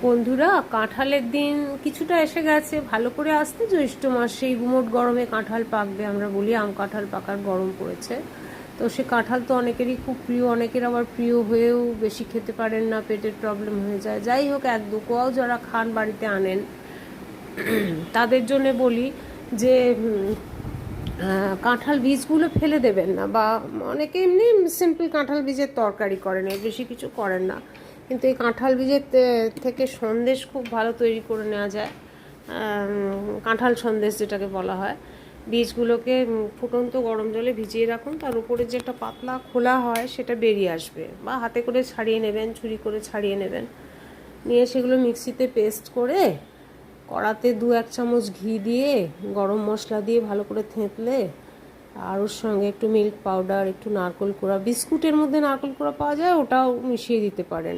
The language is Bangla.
বন্ধুরা, কাঁঠালের দিন কিছুটা এসে গেছে, ভালো করে আসতে জ্যৈষ্ঠ মাস, সেই গুমোট গরমে কাঁঠাল পাকবে। আমরা বলি আম কাঁঠাল পাকার গরম পড়েছে। তো সে কাঁঠাল তো অনেকেরই খুব প্রিয়, অনেকের আবার প্রিয় হয়েও বেশি খেতে পারেন না, পেটের প্রবলেম হয়ে যায়। যাই হোক, এক দু কোয়াও যারা খান, বাড়িতে আনেন, তাদের জন্য বলি যে কাঁঠাল বীজগুলো ফেলে দেবেন না। বা অনেকে এমনি সিম্পল কাঁঠাল বীজের তরকারি করেন, এর বেশি কিছু করেন না। কিন্তু এই কাঁঠাল বীজের থেকে সন্দেশ খুব ভালো তৈরি করে নেওয়া যায়। কাঁঠাল সন্দেশ যেটাকে বলা হয়। বীজগুলোকে ফুটন্ত গরম জলে ভিজিয়ে রাখুন, তার উপরে যে একটা পাতলা খোলা হয় সেটা বেরিয়ে আসবে, বা হাতে করে ছাড়িয়ে নেবেন, ছুরি করে ছাড়িয়ে নেবেন। নিয়ে সেগুলো মিক্সিতে পেস্ট করে কড়াতে 2-1 চামচ ঘি দিয়ে, গরম মশলা দিয়ে ভালো করে থেঁতলে, আর ওর সঙ্গে একটু মিল্ক পাউডার, একটু নারকেল কোড়া, বিস্কুটের মধ্যে নারকেল কোড়া পাওয়া যায়, ওটাও মিশিয়ে দিতে পারেন।